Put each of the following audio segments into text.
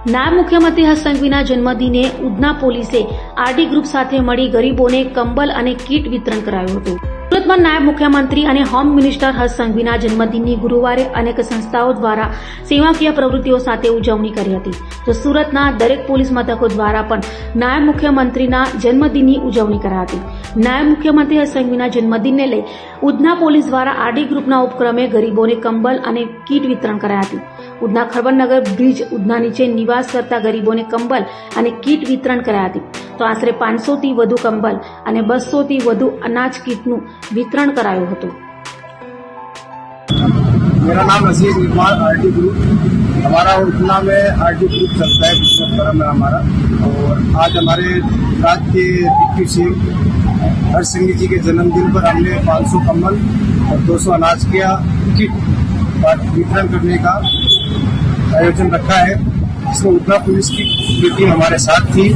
નાયબ મુખ્યમંત્રી હર્ષ સંઘવીના જન્મદિને ઉધના પોલીસે આરડી ગ્રુપ સાથે મળી ગરીબોને કંબલ અને કીટ વિતરણ કરાયું હતું. સુરતમાં નાયબ મુખ્યમંત્રી અને હોમ મિનિસ્ટર હર્ષ સંઘવીના જન્મદિનની ગુરુવારે અનેક સંસ્થાઓ દ્વારા સેવાકીય પ્રવૃત્તિઓ સાથે ઉજવણી કરી હતી. તો સુરતના દરેક પોલીસ મથકો દ્વારા પણ નાયબ મુખ્યમંત્રીના જન્મદિનની ઉજવણી કરાઈ હતી. નાયબ મુખ્યમંત્રી હર્ષ સંઘવીના જન્મદિનને લઈ ઉધના પોલીસ દ્વારા આરડી ગ્રુપના ઉપક્રમે ગરીબોને કંબલ અને કીટ વિતરણ કરાઈ હતી. ઉધના ખરબનગર બ્રિજ ઉધના નીચે નિવાસ કરતા ગરીબોને કંબલ અને કીટ વિતરણ કરાઈ હતી. તો આશરે 500 થી વધુ કંબલ અને 200 થી વધુ અનાજ કીટનું वितरण करायो હતો. मेरा नाम अजीज इकबाल, आरडी ग्रुप हमारा उधना में आरडी ग्रुप चलता है, बिजनेस फर्म है हमारा। और आज हमारे राज्य के डिप्टी सीएम हर्ष संघवी जी के जन्मदिन पर हमने 500 कम्बल और 200 अनाज का किट वितरण करने का आयोजन रखा है, जिसमें उधना पुलिस की टीम हमारे साथ थी,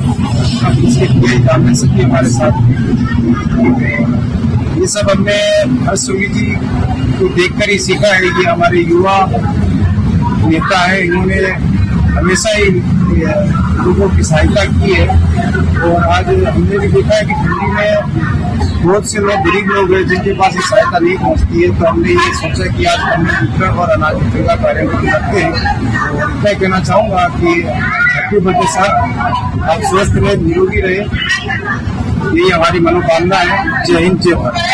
इसके पीआई सभी हमारे साथ थी। ये सब हमने हर्ष संघवी जी को देखकर ही सीखा है कि हमारे युवा नेता है, इन्होंने हमेशा ही लोगों की सहायता की है। और आज हमने भी देखा है कि दिल्ली में बहुत से लोग गरीब लोग हैं जिनके पास ये सहायता नहीं पहुंचती है, तो हमने ये सोचा कि आज हम वितरण और अनाज वितरण का कार्यक्रम करते हैं। मैं कहना चाहूँगा कि हैप्पी बर्थडे साहब, आप स्वस्थ रहे, निरोगी रहे, यही हमारी मनोकामना है। जय हिंद, जय भारत।